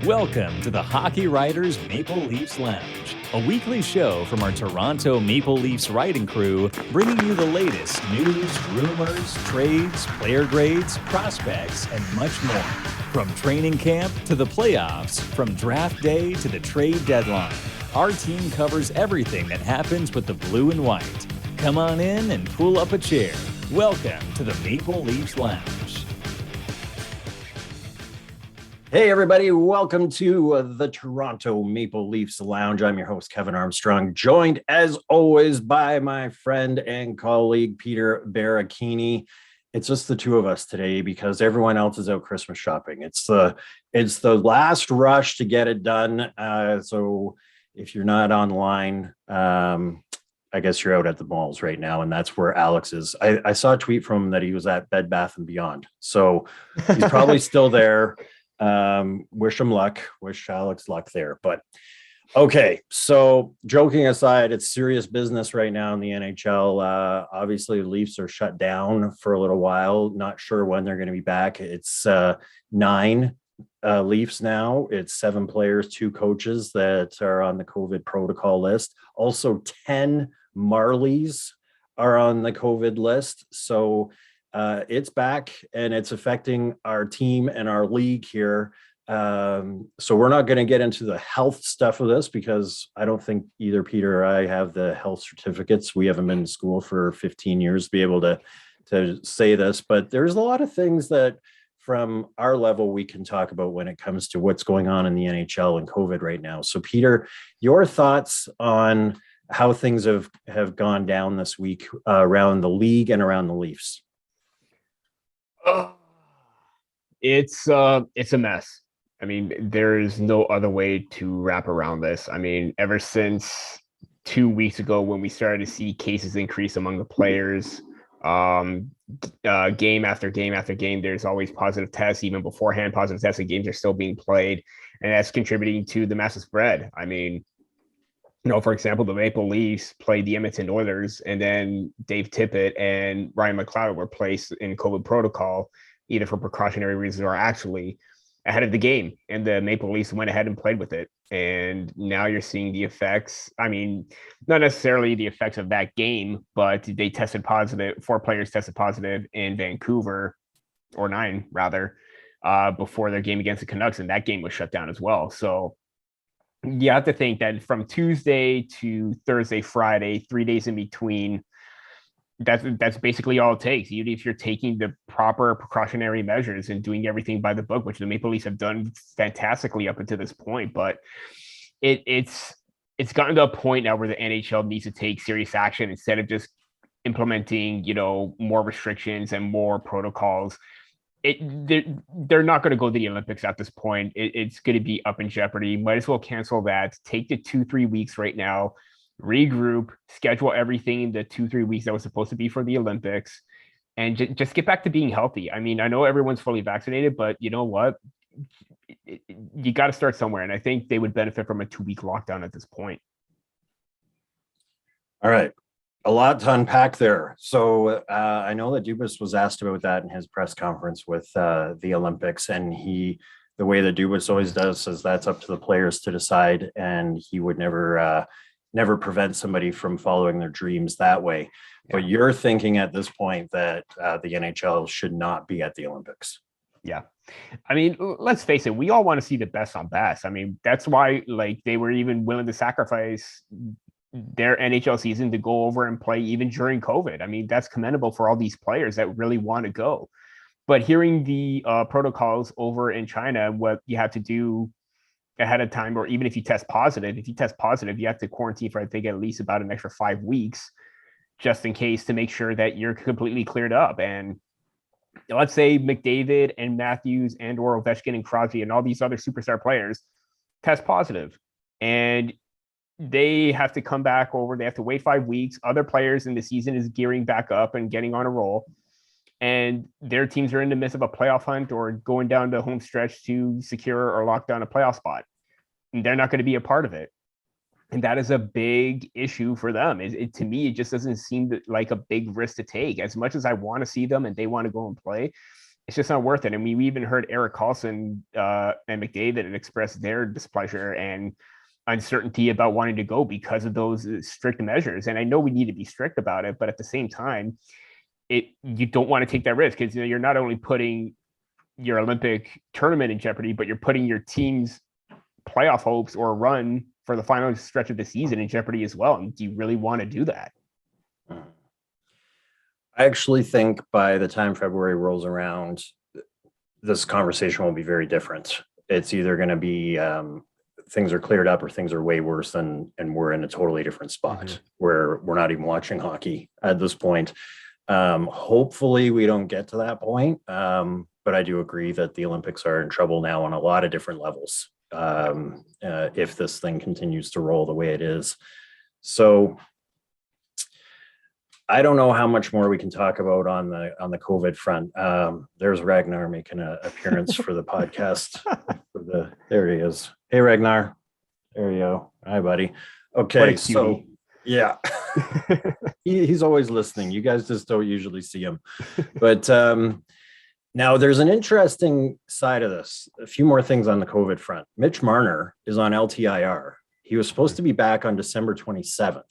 Welcome to the Hockey Writers Maple Leafs Lounge, a weekly show from our Toronto Maple Leafs writing crew, bringing you the latest news, rumors, trades, player grades, prospects, and much more. From training camp to the playoffs, from draft day to the trade deadline, our team covers everything that happens with the blue and white. Come on in and pull up a chair. Welcome to the Maple Leafs Lounge. Hey, everybody. Welcome to the Toronto Maple Leafs Lounge. I'm your host, Kevin Armstrong, joined as always by my friend and colleague, Peter Baracchini. It's just the two of us today because everyone else is out Christmas shopping. It's the last rush to get it done. So if you're not online, I guess you're out at the malls right now, and that's where Alex is. I saw a tweet from him that he was at Bed Bath & Beyond. So he's probably still there. Wish him luck. Wish Alex luck there. But okay, so joking aside, it's serious business right now in the NHL. Obviously, the Leafs are shut down for a little while. Not sure when they're going to be back. It's 9 Leafs now. It's 7 players, 2 coaches that are on the COVID protocol list. Also, 10 Marlies are on the COVID list. So it's back and it's affecting our team and our league here. So we're not going to get into the health stuff of this because I don't think either Peter or I have the health certificates. We haven't been in school for 15 years to be able to say this, but there's a lot of things that from our level we can talk about when it comes to what's going on in the NHL and COVID right now. So Peter, your thoughts on how things have gone down this week around the league and around the Leafs? It's a mess. I mean, there is no other way to wrap around this. I mean, ever since 2 weeks ago when we started to see cases increase among the players, game after game after game, there's always positive tests. Even beforehand, positive tests and games are still being played, and that's contributing to the massive spread. I mean, for example, the Maple Leafs played the Edmonton Oilers, and then Dave Tippett and Ryan McLeod were placed in COVID protocol, either for precautionary reasons or actually ahead of the game. And the Maple Leafs went ahead and played with it. And now you're seeing the effects. I mean, not necessarily the effects of that game, but they tested positive. 4 players tested positive in Vancouver, or 9 rather, before their game against the Canucks. And that game was shut down as well. So you have to think that from Tuesday to Thursday, Friday, 3 days in between, that's basically all it takes. Even if you're taking the proper precautionary measures and doing everything by the book, which the Maple Leafs have done fantastically up until this point. But it's gotten to a point now where the NHL needs to take serious action instead of just implementing, more restrictions and more protocols. They're not going to go to the Olympics at this point. It's going to be up in jeopardy. Might as well cancel that. Take the 2-3 weeks right now, regroup, schedule everything in the 2-3 weeks that was supposed to be for the Olympics, and just get back to being healthy. I mean, I know everyone's fully vaccinated, but you know what? You got to start somewhere. And I think they would benefit from a 2-week lockdown at this point. All right. A lot to unpack there. So I know that Dubas was asked about that in his press conference with the Olympics, and the way that Dubas always does is that's up to the players to decide, and he would never prevent somebody from following their dreams that way. Yeah. But you're thinking at this point that the NHL should not be at the Olympics. Yeah. I mean, let's face it, we all want to see the best on best. I mean, that's why they were even willing to sacrifice their NHL season to go over and play even during COVID. I mean, that's commendable for all these players that really want to go. But hearing the protocols over in China, what you have to do ahead of time, or even if you test positive, you have to quarantine for, I think, at least about an extra 5 weeks, just in case, to make sure that you're completely cleared up. And let's say McDavid and Matthews and or Ovechkin and Crosby and all these other superstar players test positive, and they have to come back over. They have to wait 5 weeks. Other players in the season is gearing back up and getting on a roll, and their teams are in the midst of a playoff hunt or going down the home stretch to secure or lock down a playoff spot. And they're not going to be a part of it. And that is a big issue for them. To me, it just doesn't seem like a big risk to take. As much as I want to see them and they want to go and play, it's just not worth it. And we even heard Eric Carlson and McDavid express their displeasure and uncertainty about wanting to go because of those strict measures. And I know we need to be strict about it, but at the same time, you don't want to take that risk because you're not only putting your Olympic tournament in jeopardy, but you're putting your team's playoff hopes or run for the final stretch of the season in jeopardy as well. And do you really want to do that? I actually think by the time February rolls around, this conversation will be very different. It's either going to be things are cleared up or things are way worse and we're in a totally different spot where we're not even watching hockey at this point. Hopefully we don't get to that point. But I do agree that the Olympics are in trouble now on a lot of different levels if this thing continues to roll the way it is. So I don't know how much more we can talk about on the COVID front. There's Ragnar making an appearance for the podcast. There he is. Hey, Ragnar. There you go. Hi, buddy. Okay, so yeah, he's always listening. You guys just don't usually see him. But now there's an interesting side of this. A few more things on the COVID front. Mitch Marner is on LTIR. He was supposed to be back on December 27th.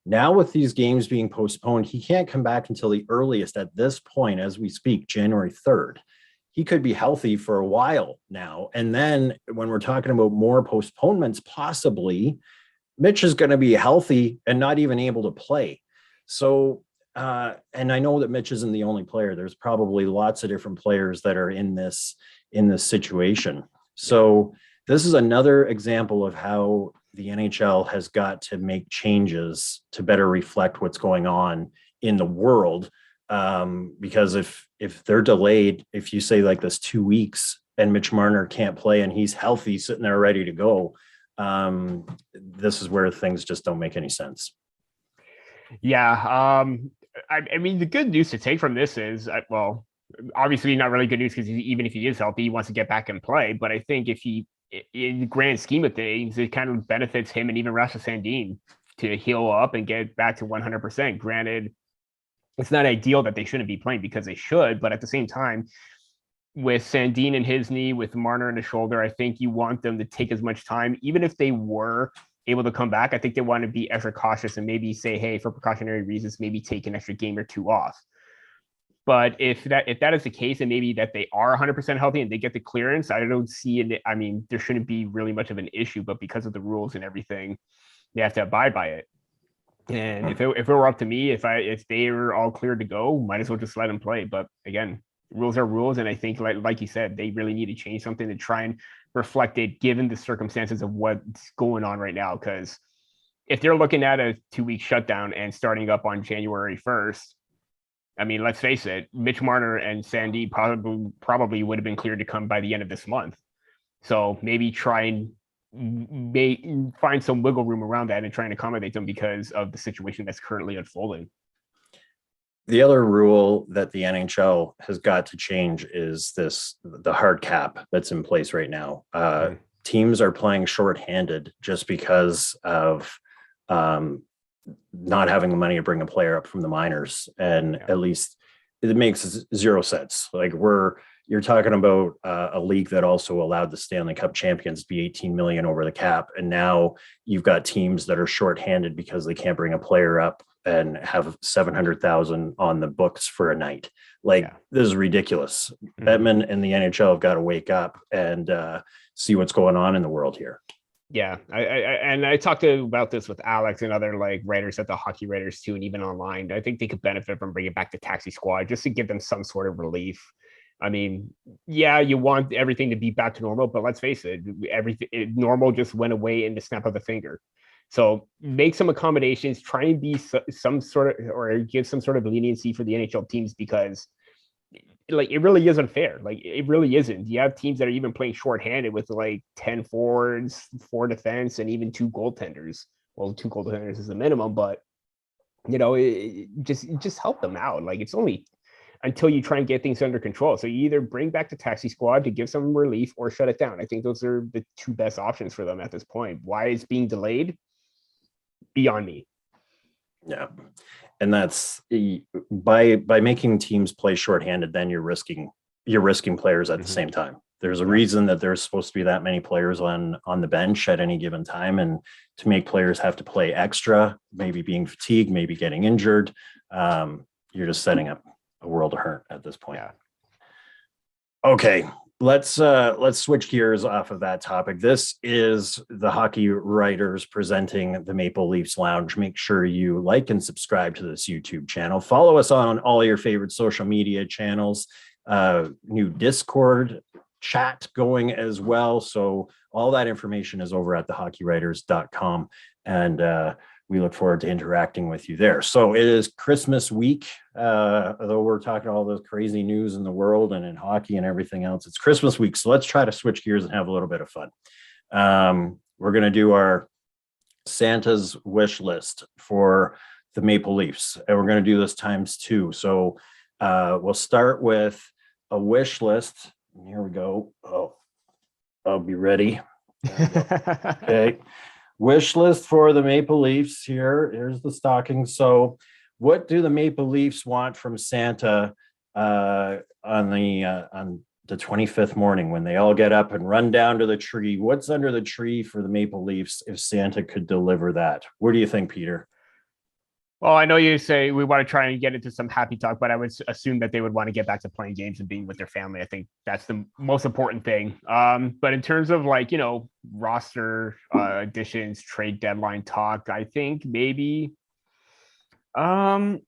Now, with these games being postponed, he can't come back until the earliest at this point, as we speak, January 3rd. He could be healthy for a while now. And then when we're talking about more postponements, possibly, Mitch is going to be healthy and not even able to play. So, and I know that Mitch isn't the only player. There's probably lots of different players that are in this situation. So this is another example of how the NHL has got to make changes to better reflect what's going on in the world. Because if they're delayed, if you say like this 2 weeks and Mitch Marner can't play and he's healthy, sitting there ready to go, this is where things just don't make any sense. Yeah. I mean, the good news to take from this is, well, obviously not really good news because even if he is healthy, he wants to get back and play. But I think if he, in the grand scheme of things, it kind of benefits him and even Rasmus Sandin to heal up and get back to 100%. Granted, it's not ideal that they shouldn't be playing because they should, but at the same time, with Sandin and his knee, with Marner and the shoulder, I think you want them to take as much time, even if they were able to come back. I think they want to be extra cautious and maybe say, hey, for precautionary reasons, maybe take an extra game or two off. But if that is the case, and maybe that they are 100% healthy and they get the clearance, I don't see it. I mean, there shouldn't be really much of an issue, but because of the rules and everything, they have to abide by it. And if it were up to me, if they were all cleared to go, might as well just let them play. But again, rules are rules, and I think like you said, they really need to change something to try and reflect it given the circumstances of what's going on right now. Because if they're looking at a 2-week shutdown and starting up on January 1st, I mean, let's face it, Mitch Marner and Sandy probably would have been cleared to come by the end of this month. So maybe try and find some wiggle room around that and try and accommodate them because of the situation that's currently unfolding. The other rule that the NHL has got to change is the hard cap that's in place right now. Teams are playing shorthanded just because of not having the money to bring a player up from the minors. And at least it makes zero sense. Like you're talking about a league that also allowed the Stanley Cup champions to be 18 million over the cap. And now you've got teams that are shorthanded because they can't bring a player up and have 700,000 on the books for a night. This is ridiculous. Bettman and the NHL have got to wake up and see what's going on in the world here. Yeah, I talked about this with Alex and other writers at the Hockey Writers too, and even online. I think they could benefit from bringing back the taxi squad just to give them some sort of relief. I mean, yeah, you want everything to be back to normal, but let's face it, normal just went away in the snap of a finger. So make some accommodations, try and be some sort of, or give some sort of leniency for the NHL teams, because it really is unfair. It really isn't. You have teams that are even playing shorthanded with 10 forwards, 4 defense, and even 2 goaltenders. Well, 2 goaltenders is the minimum, but just help them out. It's only until you try and get things under control. So you either bring back the taxi squad to give some relief or shut it down. I think those are the 2 best options for them at this point. Why it's being delayed? Beyond me. Yeah. And that's by making teams play shorthanded, then you're risking you're risking players at the Mhm. same time. There's a reason that there's supposed to be that many players on the bench at any given time, and to make players have to play extra, maybe being fatigued, maybe getting injured, you're just setting up a world of hurt at this point. Yeah. Okay, let's switch gears off of that topic. This is the Hockey Writers presenting the Maple Leafs Lounge. Make sure you like and subscribe to this YouTube channel. Follow us on all your favorite social media channels. New Discord chat going as well. So all that information is over at thehockeywriters.com. And we look forward to interacting with you there. So it is Christmas week. Although we're talking all this crazy news in the world and in hockey and everything else, it's Christmas week. So let's try to switch gears and have a little bit of fun. We're going to do our Santa's wish list for the Maple Leafs. And we're going to do this times 2. So we'll start with a wish list. Here we go. Oh, I'll be ready. Okay. Wish list for the Maple Leafs here. Here's the stocking. So what do the Maple Leafs want from Santa on the 25th morning when they all get up and run down to the tree? What's under the tree for the Maple Leafs if Santa could deliver that? What do you think, Peter? Well, I know you say we want to try and get into some happy talk, but I would assume that they would want to get back to playing games and being with their family. I think that's the most important thing. But in terms of roster additions, trade deadline talk, I think maybe I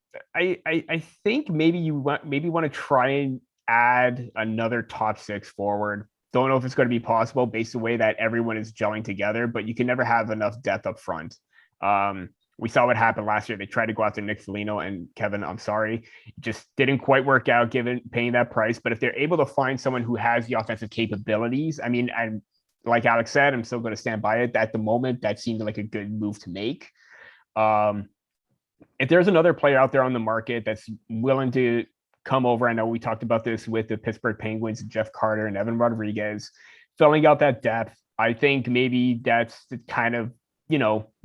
think maybe you want to try and add another top 6 forward. Don't know if it's going to be possible based on the way that everyone is gelling together, but you can never have enough depth up front. We saw what happened last year. They tried to go after Nick Foligno, and Kevin, I'm sorry, just didn't quite work out paying that price. But if they're able to find someone who has the offensive capabilities, I mean, and like Alex said, I'm still going to stand by it. At the moment, that seemed like a good move to make. If there's another player out there on the market that's willing to come over, I know we talked about this with the Pittsburgh Penguins, Jeff Carter and Evan Rodriguez, filling out that depth. I think maybe that's the kind of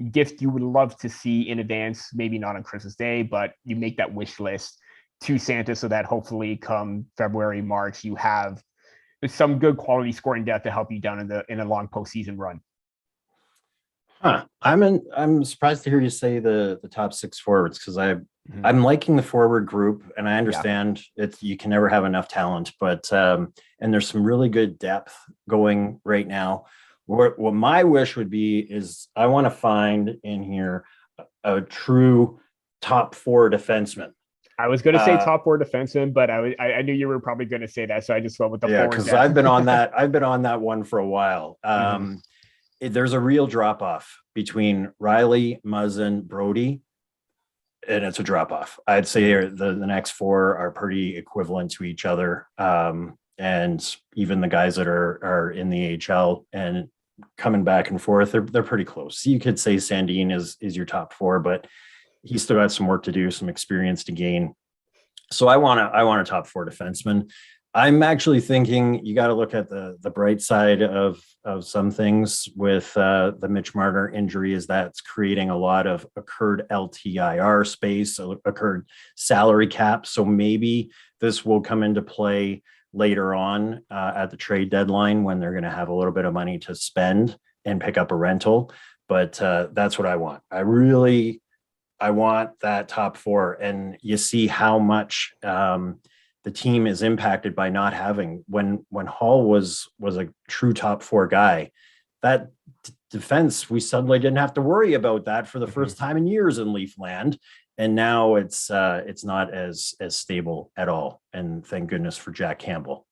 gift you would love to see in advance, maybe not on Christmas Day, but you make that wish list to Santa so that hopefully come February, March, you have some good quality scoring depth to help you down in a long postseason run. I'm surprised to hear you say the top 6 forwards, because I'm liking the forward group, and I understand you can never have enough talent, but and there's some really good depth going right now. What my wish would be is I want to find in here a true top 4 defenseman. I was going to say top 4 defenseman, but I knew you were probably going to say that, so I just went with the forward. Because I've been on that one for a while. There's a real drop off between Riley, Muzzin, Brody, and it's a drop off. I'd say the next 4 are pretty equivalent to each other, and even the guys that are in the AHL and coming back and forth, they're pretty close. You could say Sandin is your top 4, but he's still got some work to do, some experience to gain. So I want a top 4 defenseman. I'm actually thinking you got to look at the bright side of some things with the Mitch Marner injury, is that's creating a lot of accrued LTIR space, accrued salary cap. So maybe this will come into play later on at the trade deadline when they're going to have a little bit of money to spend and pick up a rental. But that's what I want. I want that top 4. And you see how much the team is impacted by not having, when Hall was a true top 4 guy, that defense, we suddenly didn't have to worry about that for the first time in years in Leafland. And now it's not as stable at all. And thank goodness for Jack Campbell.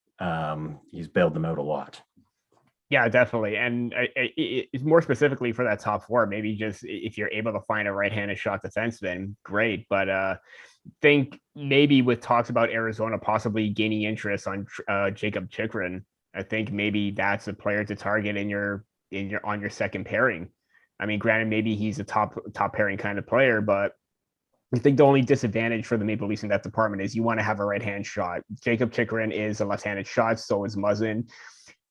He's bailed them out a lot. Yeah, definitely. And it's more specifically for that top 4, maybe just if you're able to find a right-handed shot defenseman, great. But think maybe with talks about Arizona possibly gaining interest on Jacob Chikrin, I think maybe that's a player to target on your second pairing. I mean, granted, maybe he's a top pairing kind of player, but I think the only disadvantage for the Maple Leafs in that department is you want to have a right-hand shot. Jacob Chikrin is a left-handed shot, so is Muzzin.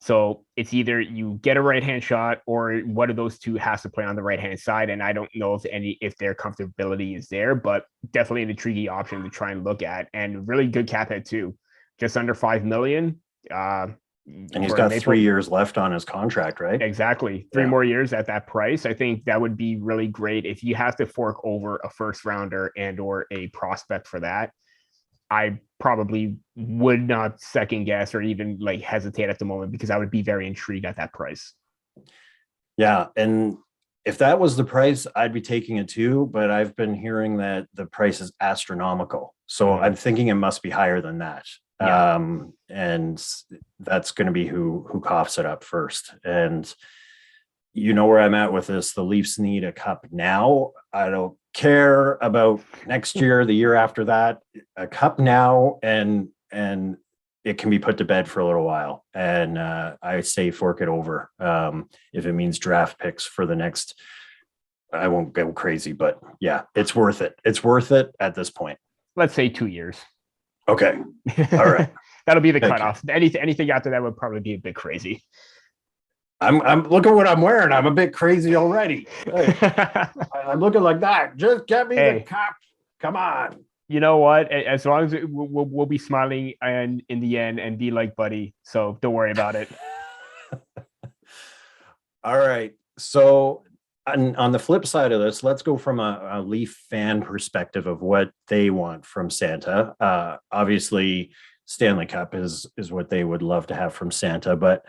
So it's either you get a right-hand shot or one of those two has to play on the right-hand side. And I don't know if their comfortability is there, but definitely an intriguing option to try and look at, and really good cap hit too. just under $5 million. And he's got 3 years left on his contract, right? Exactly. 3 more years at that price. I think that would be really great. If you have to fork over a first rounder and or a prospect for that, I probably would not second guess or even like hesitate at the moment, because I would be very intrigued at that price. Yeah. And if that was the price, I'd be taking it too. But I've been hearing that the price is astronomical. So I'm thinking it must be higher than that. Yeah. And that's going to be who coughs it up first. And you know where I'm at with this. The Leafs need a cup now. I don't care about next year, the year after that. A cup now, and it can be put to bed for a little while. And I say fork it over. If it means draft picks for the next, I won't go crazy, but yeah, it's worth it. It's worth it at this point. Let's say 2 years. Okay. All right. That'll be the cutoff. Anything after that would probably be a bit crazy. I'm look at what I'm wearing. I'm a bit crazy already. I'm looking like that. Just get me the cup. Come on. You know what? As long as we'll be smiling and in the end and be like buddy. So don't worry about it. All right. So on the flip side of this, let's go from a Leaf fan perspective of what they want from Santa. Obviously, Stanley Cup is what they would love to have from Santa. But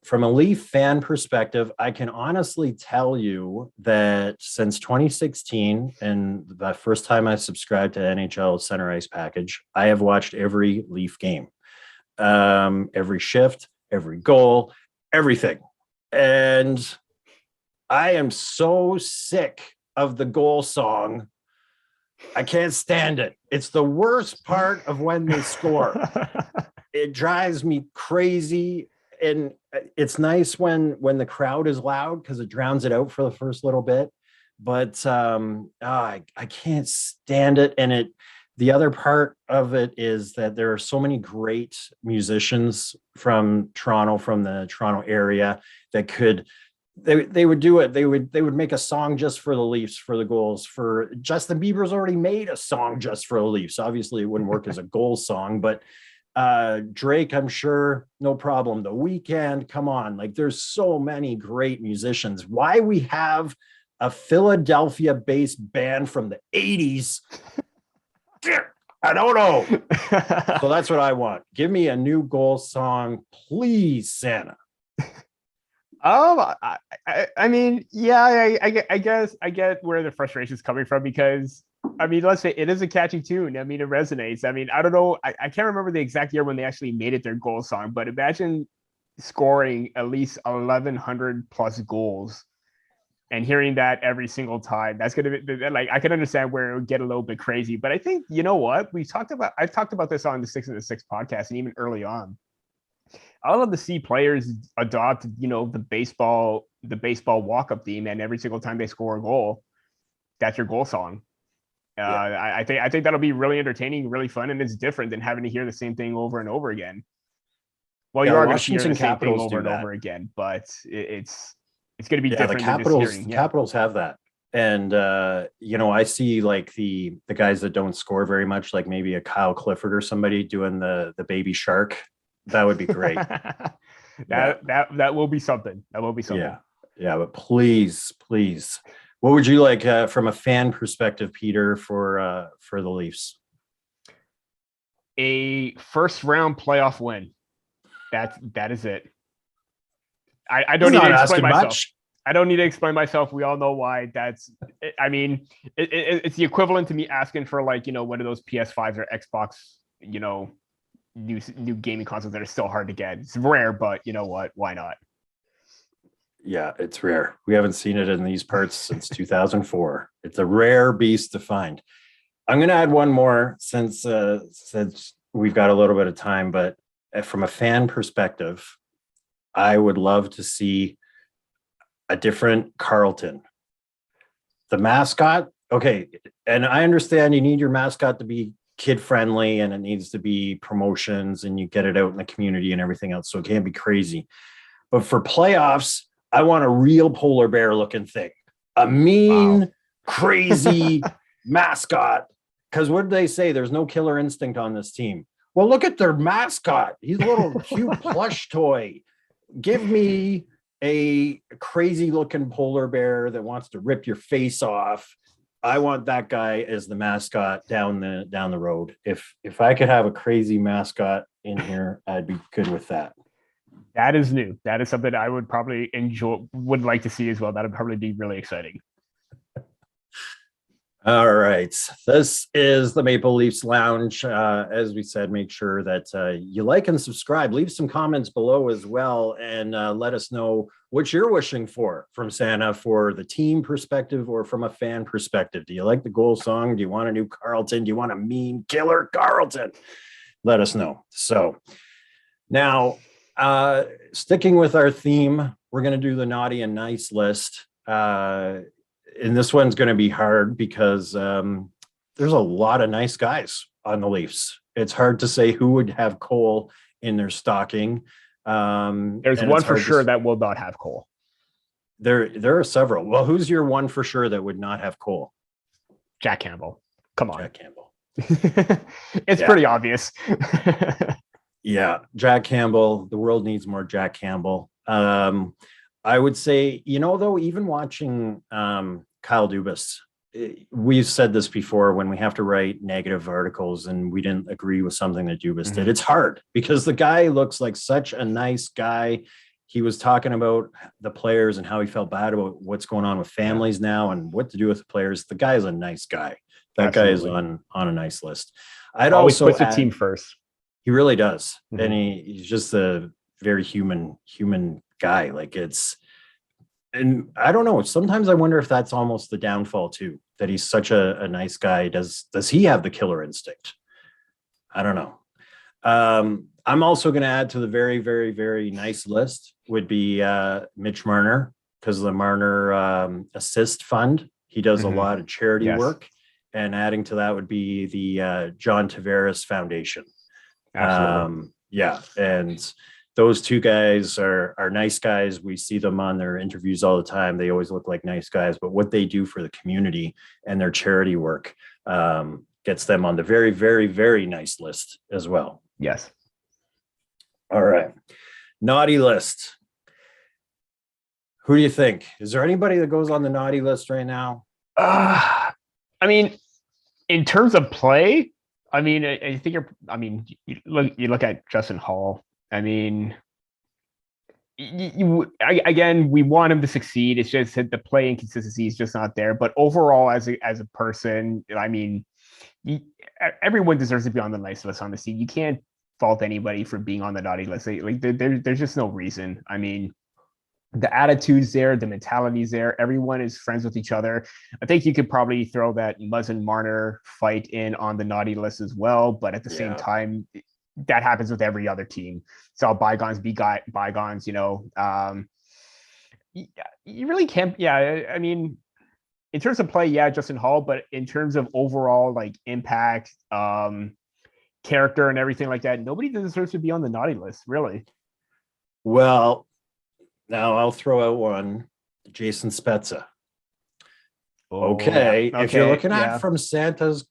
from a Leaf fan perspective, I can honestly tell you that since 2016 and the first time I subscribed to NHL Center Ice Package, I have watched every Leaf game, every shift, every goal, everything. And I am so sick of the goal song. I can't stand it. It's the worst part of when they score. It drives me crazy. And it's nice when the crowd is loud because it drowns it out for the first little bit. But I can't stand it. And the other part of it is that there are so many great musicians from Toronto, from the Toronto area, that could. They would do it. They would make a song just for the Leafs, for the goals. For Justin Bieber's already made a song just for the Leafs. Obviously, it wouldn't work as a goal song, but Drake, I'm sure, no problem. The Weeknd, come on. Like, there's so many great musicians. Why we have a Philadelphia-based band from the 80s, I don't know. So that's what I want. Give me a new goal song, please, Santa. I mean, yeah, I guess I get where the frustration is coming from, because I mean, let's say it is a catchy tune. I mean, it resonates. I mean, I don't know. I can't remember the exact year when they actually made it their goal song, but imagine scoring at least 1,100 plus goals and hearing that every single time. That's going to be like, I can understand where it would get a little bit crazy, but I think, you know what, I've talked about this on the 6 and the 6 podcast, and even early on, I love to see players adopt, the baseball walk-up theme, and every single time they score a goal, that's your goal song. I think that'll be really entertaining, really fun, and it's different than having to hear the same thing over and over again. Well, you are going to hear the same thing over and over again, but it's going to be different. The Capitals have that, and I see like the guys that don't score very much, like maybe a Kyle Clifford or somebody doing the baby shark. That would be great. That will be something. That will be something. Yeah. But please, what would you like from a fan perspective, Peter, for the Leafs? A first round playoff win. That is it. I don't need to explain myself. Much. I don't need to explain myself. We all know why. It's the equivalent to me asking for one of those PS5s or Xbox, new gaming consoles that are still hard to get. It's rare, but you know what? Why not? Yeah, it's rare. We haven't seen it in these parts since 2004. It's a rare beast to find. I'm going to add one more since we've got a little bit of time, but from a fan perspective, I would love to see a different Carlton. The mascot, okay, and I understand you need your mascot to be kid friendly and it needs to be promotions and you get it out in the community and everything else, so it can't be crazy. But for playoffs, I want a real polar bear looking thing, a mean, crazy mascot. Because what did they say? There's no killer instinct on this team. Well, look at their mascot. He's a little cute plush toy. Give me a crazy looking polar bear that wants to rip your face off. I want that guy as the mascot down the road. If I could have a crazy mascot in here, I'd be good with that. That is new. That is something I would probably would like to see as well. That would probably be really exciting. All right. This is the Maple Leafs Lounge. As we said, make sure that you like and subscribe. Leave some comments below as well, and let us know what you're wishing for from Santa for the team perspective or from a fan perspective. Do you like the goal song? Do you want a new Carlton? Do you want a mean killer Carlton? Let us know. So now, sticking with our theme, we're going to do the naughty and nice list. And this one's going to be hard because there's a lot of nice guys on the Leafs. It's hard to say who would have Cole in their stocking. There's one for sure that will not have Cole. There are several. Well, who's your one for sure that would not have Cole? Jack Campbell. Come on. Jack Campbell. It's pretty obvious. Yeah, Jack Campbell. The world needs more Jack Campbell. I would say, though, even watching Kyle Dubas, we've said this before when we have to write negative articles and we didn't agree with something that Dubas did. It's hard because the guy looks like such a nice guy. He was talking about the players and how he felt bad about what's going on with families now and what to do with the players. The guy is a nice guy. That Absolutely. Guy is on a nice list. I'd always also puts the team first. He really does. And he's just a very human guy. Like and I don't know. Sometimes I wonder if that's almost the downfall too, that he's such a nice guy. Does he have the killer instinct? I don't know. I'm also going to add to the very, very, very nice list would be Mitch Marner, because of the Marner Assist Fund. He does a lot of charity work. And adding to that would be the John Tavares Foundation. Absolutely. And those two guys are nice guys. We see them on their interviews all the time. They always look like nice guys, but what they do for the community and their charity work gets them on the very, very, very nice list as well. Yes. All right. Naughty list. Who do you think? Is there anybody that goes on the naughty list right now? I mean, in terms of play, I think you look at Justin Hall. I mean, again, we want him to succeed. It's just that the play inconsistency is just not there. But overall, as a person, I mean, everyone deserves to be on the nice list on the team. You can't fault anybody for being on the naughty list. There's just no reason. I mean, the attitude's there, the mentality's there. Everyone is friends with each other. I think you could probably throw that Muzz and Marner fight in on the naughty list as well. But at the same time, that happens with every other team. So bygones be bygones, you really can't. Yeah. I mean, in terms of play, Justin Hall, but in terms of overall like impact, character and everything like that, nobody deserves to be on the naughty list, really. Well, now I'll throw out one, Jason Spezza. Okay. If you're looking at from Santa's,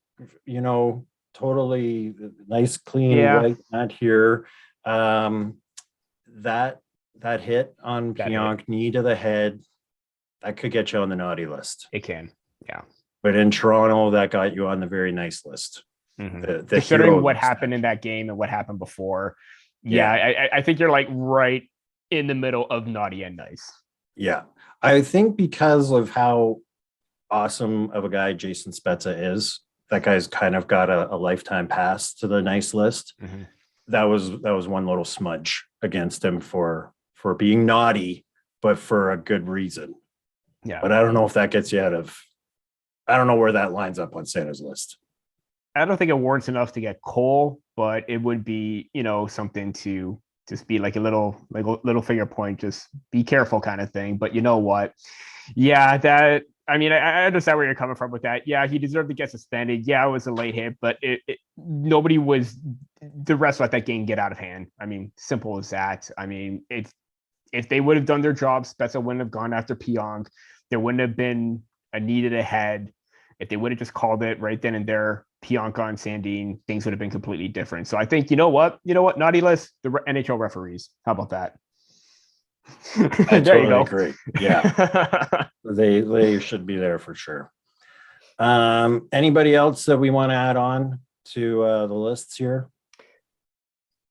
totally nice, clean, white mat here. That hit on Pionk, knee to the head, that could get you on the naughty list. It can, yeah. But in Toronto, that got you on the very nice list. Considering what happened in that game and what happened before, I think you're like right in the middle of naughty and nice. Yeah, I think because of how awesome of a guy Jason Spezza is, that guy's kind of got a lifetime pass to the nice list. That was one little smudge against him for being naughty, but for a good reason. Yeah. But I don't know if that gets you I don't know where that lines up on Santa's list. I don't think it warrants enough to get Cole, but it would be, something to just be like a little finger point, just be careful kind of thing. But you know what? Yeah, I understand where you're coming from with that. Yeah, he deserved to get suspended. Yeah, it was a late hit, but nobody was the rest let that game get out of hand. I mean, simple as that. I mean, if they would have done their job, Spezza wouldn't have gone after Pionk. There wouldn't have been a needed ahead. If they would have just called it right then and there, Pionka and Sandin, things would have been completely different. So I think, you know what, naughty list, the NHL referees. How about that? I There totally you go. agree. Yeah, they should be there for sure. Anybody else that we want to add on to the lists here?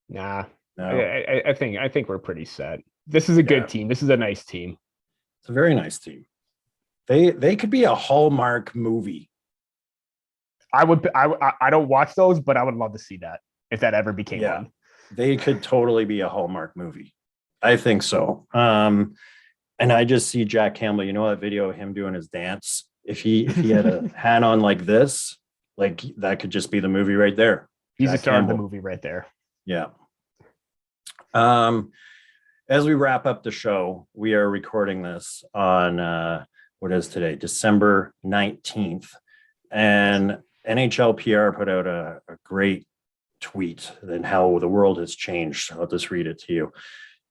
Nah, No. I think we're pretty set. This is a good team. This is a nice team. It's a very nice team. They could be a Hallmark movie. I don't watch those, but I would love to see that if that ever became one. They could totally be a Hallmark movie. I think so. And I just see Jack Campbell, you know, that video of him doing his dance. If he had a hat on like this, like that could just be the movie right there. He's Jack the star Campbell. of the movie right there. Yeah. As we wrap up the show, we are recording this on what is today, December 19th. And NHL PR put out a great tweet and how the world has changed. I'll just read it to you.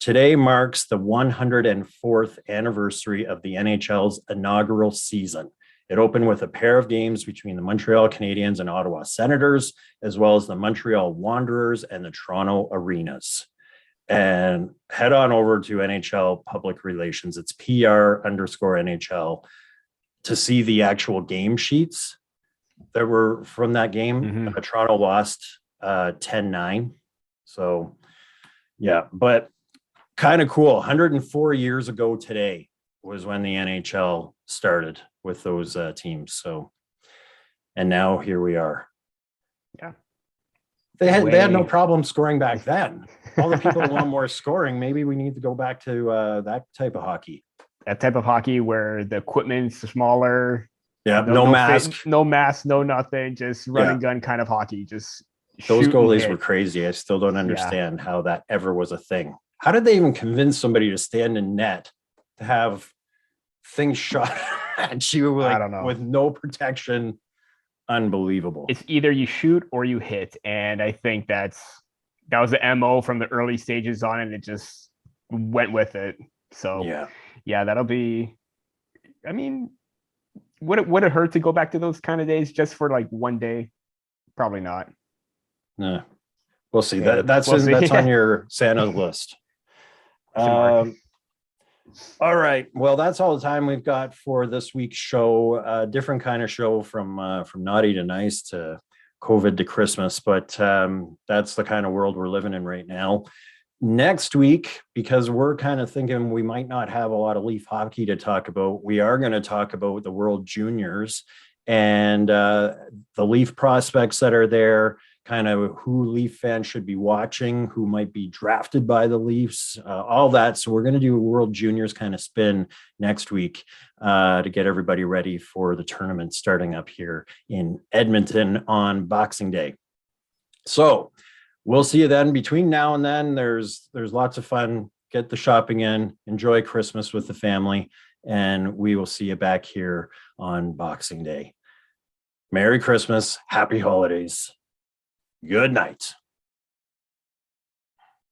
Today marks the 104th anniversary of the NHL's inaugural season. It opened with a pair of games between the Montreal Canadiens and Ottawa Senators, as well as the Montreal Wanderers and the Toronto Arenas. And head on over to NHL Public Relations. It's PR_NHL to see the actual game sheets that were from that game. Mm-hmm. Toronto lost 10-9. So, yeah, but kind of cool. 104 years ago today was when the NHL started with those teams. So, and now here we are. Yeah. They had no problem scoring back then. All the people want more scoring. Maybe we need to go back to that type of hockey. That type of hockey where the equipment's smaller. Yeah, no mask. No mask, no nothing. Just run and gun kind of hockey. Just those goalies were crazy. I still don't understand how that ever was a thing. How did they even convince somebody to stand in net to have things shot at you like, I don't know. With no protection? Unbelievable. It's either you shoot or you hit. And I think that was the MO from the early stages on, and it just went with it. So yeah, that'll be, I mean, would it hurt to go back to those kind of days just for like one day? Probably not. No, we'll see. That's on your Santa list. All right. Well, that's all the time we've got for this week's show. Different kind of show from naughty to nice to COVID to Christmas, but that's the kind of world we're living in right now. Next week, because we're kind of thinking we might not have a lot of Leaf hockey to talk about, we are going to talk about the World Juniors and the Leaf prospects that are there, kind of who Leaf fans should be watching, who might be drafted by the Leafs, all that. So we're going to do a World Juniors kind of spin next week to get everybody ready for the tournament starting up here in Edmonton on Boxing Day. So we'll see you then. Between now and then, there's lots of fun. Get the shopping in, enjoy Christmas with the family, and we will see you back here on Boxing Day. Merry Christmas, happy holidays. Good night.